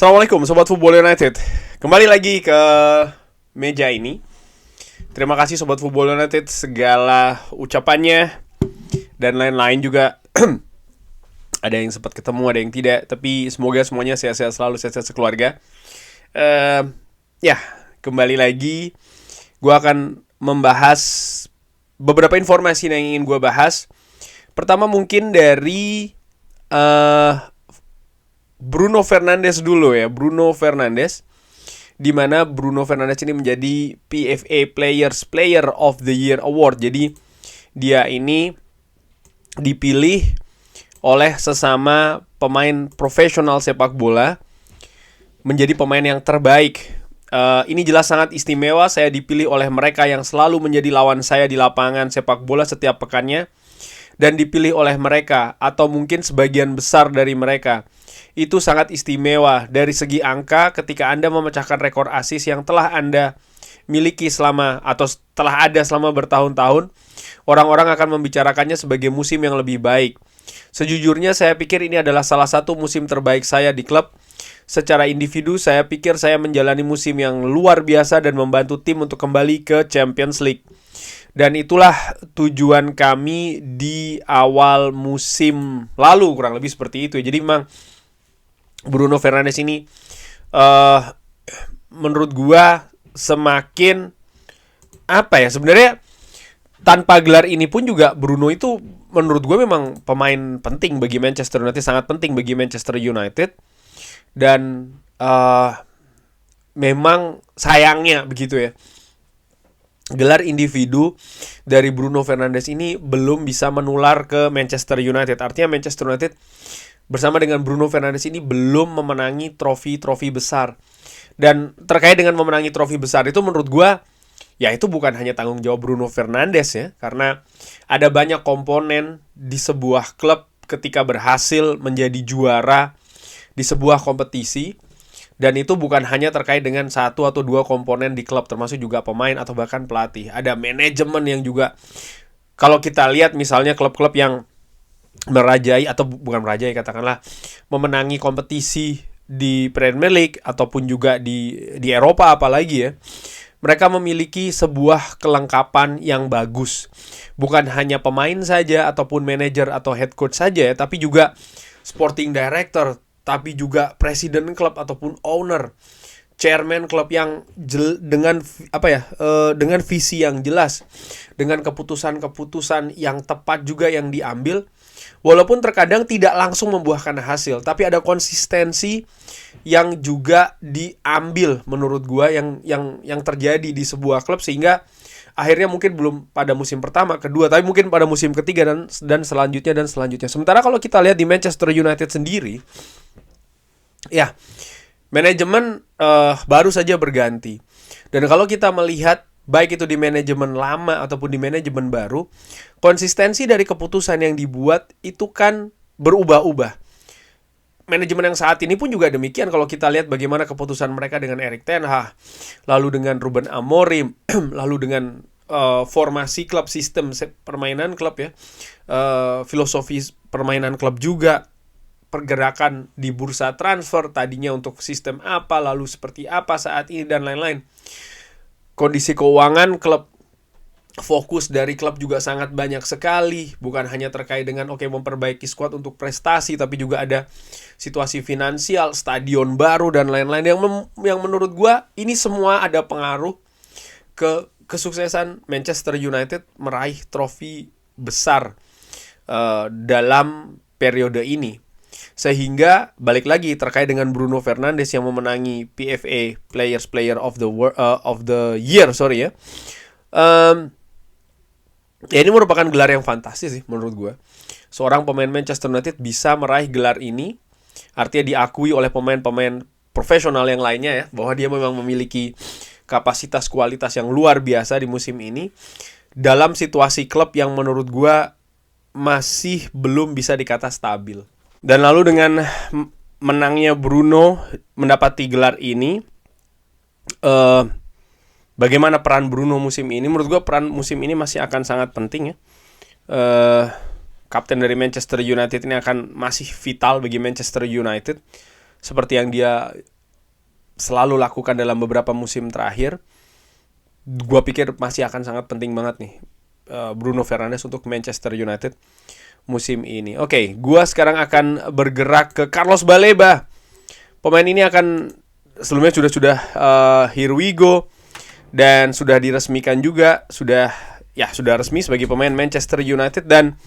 Assalamualaikum Sobat Football United. Kembali lagi ke meja ini. Terima kasih Sobat Football United segala ucapannya dan lain-lain juga. Ada yang sempat ketemu, ada yang tidak. Tapi semoga semuanya sehat-sehat selalu, sehat-sehat sekeluarga. Ya, kembali lagi. Gue akan membahas beberapa informasi yang ingin gue bahas. Pertama mungkin dari Bruno Fernandes dulu ya. Bruno Fernandes, di mana Bruno Fernandes ini menjadi PFA Player of the Year Award. Jadi dia ini dipilih oleh sesama pemain profesional sepak bola menjadi pemain yang terbaik. Ini jelas sangat istimewa. Saya dipilih oleh mereka yang selalu menjadi lawan saya di lapangan sepak bola setiap pekannya, dan dipilih oleh mereka atau mungkin sebagian besar dari mereka. Itu sangat istimewa dari segi angka ketika Anda memecahkan rekor assist yang telah Anda miliki selama bertahun-tahun. Orang-orang akan membicarakannya sebagai musim yang lebih baik. Sejujurnya saya pikir ini adalah salah satu musim terbaik saya di klub. Secara individu saya pikir saya menjalani musim yang luar biasa dan membantu tim untuk kembali ke Champions League. Dan itulah tujuan kami di awal musim lalu, kurang lebih seperti itu. Jadi memang Bruno Fernandes ini menurut gua semakin sebenarnya tanpa gelar ini pun juga Bruno itu menurut gua memang pemain penting bagi Manchester United, sangat penting bagi Manchester United. Dan memang sayangnya begitu ya, gelar individu dari Bruno Fernandes ini belum bisa menular ke Manchester United. Artinya Manchester United bersama dengan Bruno Fernandes ini belum memenangi trofi-trofi besar. Dan terkait dengan memenangi trofi besar itu menurut gue, ya itu bukan hanya tanggung jawab Bruno Fernandes ya. Karena ada banyak komponen di sebuah klub ketika berhasil menjadi juara di sebuah kompetisi. Dan itu bukan hanya terkait dengan satu atau dua komponen di klub, termasuk juga pemain atau bahkan pelatih. Ada manajemen yang juga, kalau kita lihat misalnya klub-klub yang merajai atau bukan merajai, katakanlah memenangi kompetisi di Premier League ataupun juga di Eropa apalagi ya, mereka memiliki sebuah kelengkapan yang bagus. Bukan hanya pemain saja ataupun manajer atau head coach saja ya, tapi juga sporting director, tapi juga presiden klub ataupun owner, chairman klub yang dengan visi yang jelas, dengan keputusan-keputusan yang tepat juga yang diambil. Walaupun terkadang tidak langsung membuahkan hasil, tapi ada konsistensi yang juga diambil menurut gua yang terjadi di sebuah klub, sehingga akhirnya mungkin belum pada musim pertama, kedua, tapi mungkin pada musim ketiga dan selanjutnya. Sementara kalau kita lihat di Manchester United sendiri, ya manajemen baru saja berganti. Dan kalau kita melihat baik itu di manajemen lama ataupun di manajemen baru, konsistensi dari keputusan yang dibuat itu kan berubah-ubah. Manajemen yang saat ini pun juga demikian. Kalau kita lihat bagaimana keputusan mereka dengan Erik ten Hag, lalu dengan Ruben Amorim, lalu dengan formasi klub, sistem permainan klub ya, filosofi permainan klub juga, pergerakan di bursa transfer tadinya untuk sistem apa, lalu seperti apa saat ini dan lain-lain. Kondisi keuangan klub, fokus dari klub juga sangat banyak sekali. Bukan hanya terkait dengan memperbaiki skuad untuk prestasi, tapi juga ada situasi finansial, stadion baru dan lain-lain yang menurut gua ini semua ada pengaruh ke kesuksesan Manchester United meraih trofi besar dalam periode ini. Sehingga balik lagi terkait dengan Bruno Fernandes yang memenangi PFA Player of the Year ya. Ya ini merupakan gelar yang fantastis sih menurut gue. Seorang pemain Manchester United bisa meraih gelar ini, artinya diakui oleh pemain-pemain profesional yang lainnya ya, bahwa dia memang memiliki kapasitas kualitas yang luar biasa di musim ini dalam situasi klub yang menurut gue masih belum bisa dikata stabil. Dan lalu dengan menangnya Bruno mendapati gelar ini, bagaimana peran Bruno musim ini? Menurut gue peran musim ini masih akan sangat penting ya. Kapten dari Manchester United ini akan masih vital bagi Manchester United, seperti yang dia selalu lakukan dalam beberapa musim terakhir, gue pikir masih akan sangat penting banget nih Bruno Fernandes untuk Manchester United musim ini. Oke, gue sekarang akan bergerak ke Carlos Baleba. Pemain ini akan sebelumnya sudah here we go, dan sudah diresmikan juga, sudah resmi sebagai pemain Manchester United, dan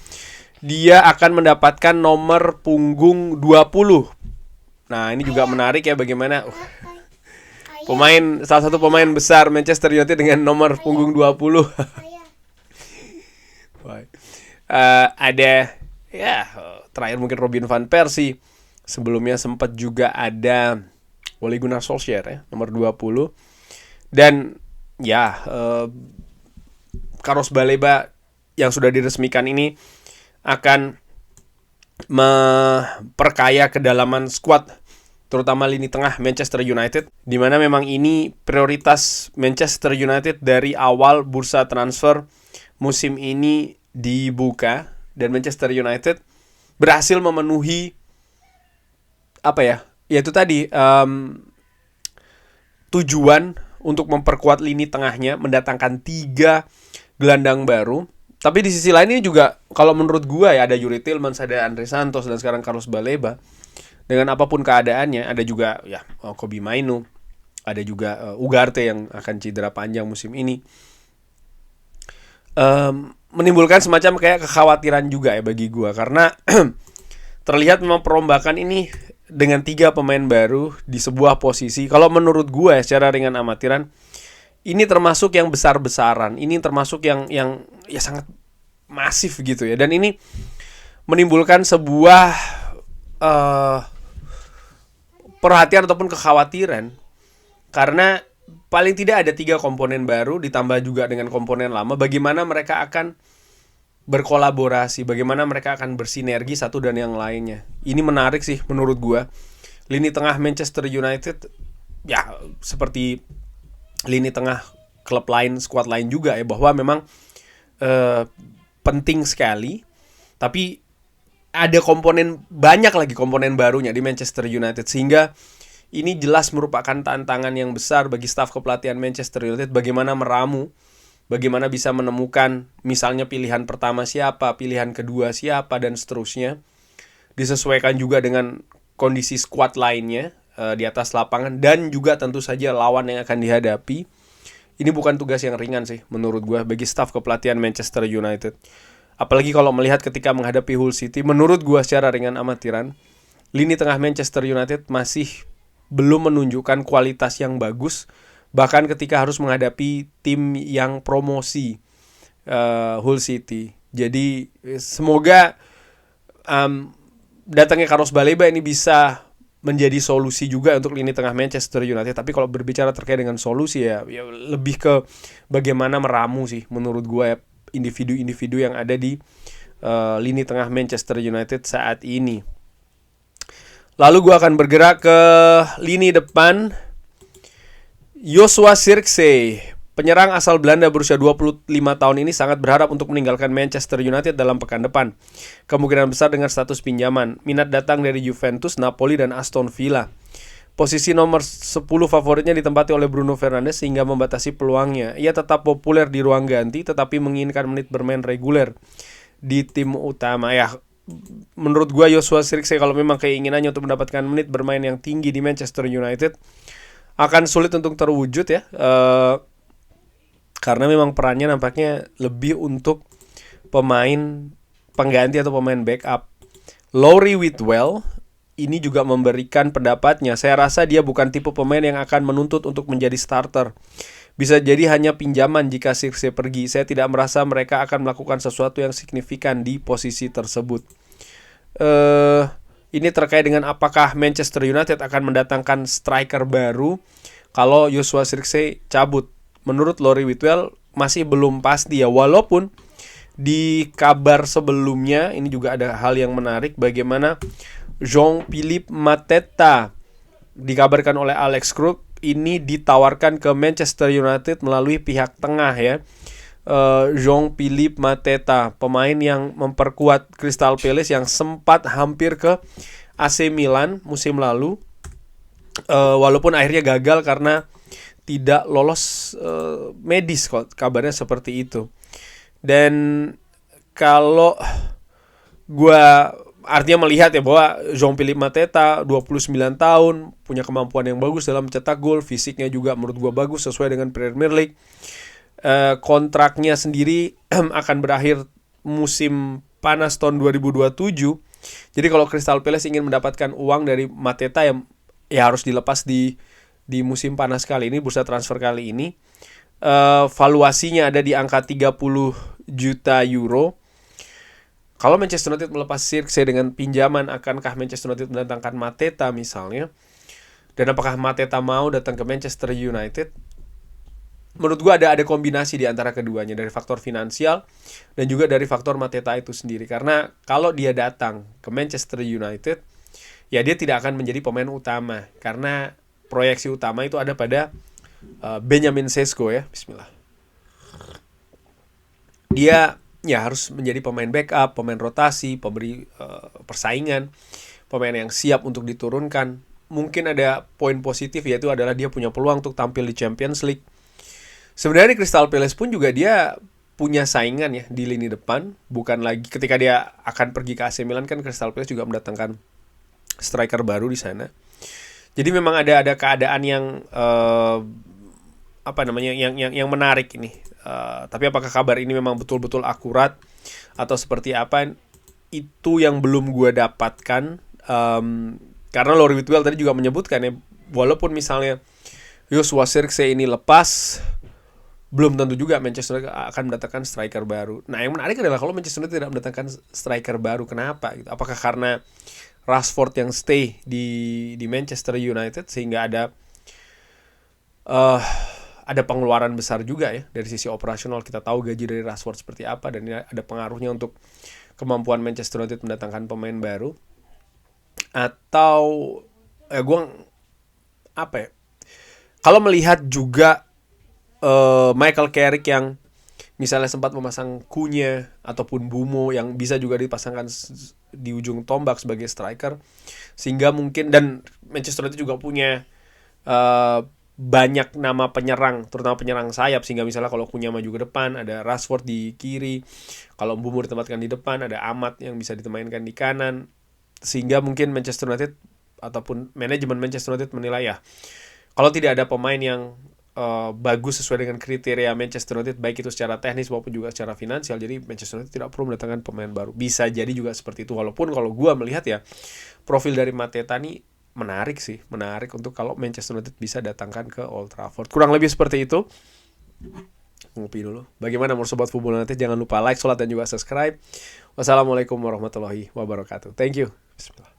dia akan mendapatkan nomor punggung 20. Nah, ini juga menarik ya, bagaimana salah satu pemain besar Manchester United dengan nomor punggung 20. Ada terakhir mungkin Robin van Persie. Sebelumnya sempat juga ada Ole Gunnar Solskjaer ya, nomor 20. Dan Carlos Baleba yang sudah diresmikan ini akan memperkaya kedalaman skuad, terutama lini tengah Manchester United, di mana memang ini prioritas Manchester United dari awal bursa transfer musim ini dibuka, dan Manchester United berhasil memenuhi yaitu tadi tujuan untuk memperkuat lini tengahnya, mendatangkan 3 gelandang baru. Tapi di sisi lain ini juga, kalau menurut gue ya, ada Yuri Tillmans, ada Andre Santos, dan sekarang Carlos Baleba. Dengan apapun keadaannya, ada juga Kobbie Mainoo, ada juga Ugarte yang akan cedera panjang musim ini. Menimbulkan semacam kayak kekhawatiran juga ya bagi gue, karena terlihat memang perombakan ini dengan 3 pemain baru di sebuah posisi. Kalau menurut gue secara ringan amatiran, ini termasuk yang besar-besaran. Ini termasuk yang sangat masif gitu ya. Dan ini menimbulkan sebuah perhatian ataupun kekhawatiran, karena paling tidak ada 3 komponen baru ditambah juga dengan komponen lama. Bagaimana mereka akan berkolaborasi, bagaimana mereka akan bersinergi satu dan yang lainnya. Ini menarik sih menurut gua. Lini tengah Manchester United seperti lini tengah klub lain, skuad lain juga ya, bahwa memang penting sekali. Tapi ada banyak lagi komponen barunya di Manchester United, sehingga ini jelas merupakan tantangan yang besar bagi staf kepelatihan Manchester United, bagaimana meramu, bagaimana bisa menemukan misalnya pilihan pertama siapa, pilihan kedua siapa, dan seterusnya. Disesuaikan juga dengan kondisi skuad lainnya di atas lapangan, dan juga tentu saja lawan yang akan dihadapi. Ini bukan tugas yang ringan sih menurut gue bagi staf kepelatihan Manchester United. Apalagi kalau melihat ketika menghadapi Hull City, menurut gue secara ringan amatiran, lini tengah Manchester United masih belum menunjukkan kualitas yang bagus, bahkan ketika harus menghadapi tim yang promosi, Hull City. Jadi semoga datangnya Carlos Baleba ini bisa menjadi solusi juga untuk lini tengah Manchester United. Tapi kalau berbicara terkait dengan solusi ya lebih ke bagaimana meramu sih menurut gue ya, individu-individu yang ada di lini tengah Manchester United saat ini. Lalu gue akan bergerak ke lini depan. Joshua Zirkzee, penyerang asal Belanda berusia 25 tahun ini sangat berharap untuk meninggalkan Manchester United dalam pekan depan. Kemungkinan besar dengan status pinjaman. Minat datang dari Juventus, Napoli, dan Aston Villa. Posisi nomor 10 favoritnya ditempati oleh Bruno Fernandes sehingga membatasi peluangnya. Ia tetap populer di ruang ganti tetapi menginginkan menit bermain reguler di tim utama. Ya, menurut gua Joshua Zirkzee kalau memang keinginannya untuk mendapatkan menit bermain yang tinggi di Manchester United akan sulit untuk terwujud ya. Karena memang perannya nampaknya lebih untuk pemain pengganti atau pemain backup. Lowry Whitwell ini juga memberikan pendapatnya. Saya rasa dia bukan tipe pemain yang akan menuntut untuk menjadi starter. Bisa jadi hanya pinjaman jika Zirkzee pergi. Saya tidak merasa mereka akan melakukan sesuatu yang signifikan di posisi tersebut. Ini terkait dengan apakah Manchester United akan mendatangkan striker baru kalau Joshua Zirkzee cabut. Menurut Lowry Whitwell masih belum pasti ya, walaupun di kabar sebelumnya ini juga ada hal yang menarik, bagaimana Jean-Philippe Mateta dikabarkan oleh Alex Krug ini ditawarkan ke Manchester United melalui pihak tengah ya. Jean-Philippe Mateta, pemain yang memperkuat Crystal Palace yang sempat hampir ke AC Milan musim lalu. Walaupun akhirnya gagal karena tidak lolos medis, kok kabarnya seperti itu. Dan kalau gua artinya melihat ya bahwa Jean-Philippe Mateta 29 tahun, punya kemampuan yang bagus dalam mencetak gol, fisiknya juga menurut gua bagus sesuai dengan Premier League. Kontraknya sendiri akan berakhir musim panas tahun 2027. Jadi kalau Crystal Palace ingin mendapatkan uang dari Mateta ya harus dilepas di musim panas kali ini, bursa transfer kali ini. Valuasinya ada di angka 30 juta euro. Kalau Manchester United melepas Zirkzee dengan pinjaman, akankah Manchester United mendatangkan Mateta misalnya? Dan apakah Mateta mau datang ke Manchester United? Menurut gue ada kombinasi di antara keduanya, dari faktor finansial dan juga dari faktor Mateta itu sendiri. Karena kalau dia datang ke Manchester United, ya dia tidak akan menjadi pemain utama, karena proyeksi utama itu ada pada Benjamin Sesko ya. Bismillah. Dia ya harus menjadi pemain backup, pemain rotasi, pemberi persaingan, pemain yang siap untuk diturunkan. Mungkin ada poin positif, yaitu adalah dia punya peluang untuk tampil di Champions League. Sebenarnya di Crystal Palace pun juga dia punya saingan ya di lini depan. Bukan lagi ketika dia akan pergi ke AC Milan, kan Crystal Palace juga mendatangkan striker baru di sana. Jadi memang ada keadaan yang yang menarik ini. Tapi apakah kabar ini memang betul-betul akurat atau seperti apa, itu yang belum gue dapatkan. Karena Lori Whitwell tadi juga menyebutkan ya, walaupun misalnya Joshua Zirkzee ini lepas, belum tentu juga Manchester United akan mendatangkan striker baru. Nah, yang menarik adalah kalau Manchester United tidak mendatangkan striker baru, kenapa? Gitu. Apakah karena Rashford yang stay di Manchester United sehingga ada pengeluaran besar juga ya dari sisi operasional. Kita tahu gaji dari Rashford seperti apa, dan ini ada pengaruhnya untuk kemampuan Manchester United mendatangkan pemain baru. Atau kalau melihat juga Michael Carrick yang misalnya sempat memasang Cunha ataupun Bumo yang bisa juga dipasangkan di ujung tombak sebagai striker, sehingga mungkin, dan Manchester United juga punya banyak nama penyerang, terutama penyerang sayap, sehingga misalnya kalau Cunha maju ke depan, ada Rashford di kiri, kalau Bumo ditempatkan di depan, ada Ahmad yang bisa ditemainkan di kanan, sehingga mungkin Manchester United ataupun manajemen Manchester United menilai ya, kalau tidak ada pemain yang bagus sesuai dengan kriteria Manchester United, baik itu secara teknis maupun juga secara finansial, jadi Manchester United tidak perlu mendatangkan pemain baru. Bisa jadi juga seperti itu. Walaupun kalau gue melihat ya, profil dari Mateta nih menarik untuk kalau Manchester United bisa datangkan ke Old Trafford. Kurang lebih seperti itu. Ngopi dulu. Bagaimana menurut Sobat Football United? Jangan lupa like, sholat, dan juga subscribe. Wassalamualaikum warahmatullahi wabarakatuh. Thank you. Bismillah.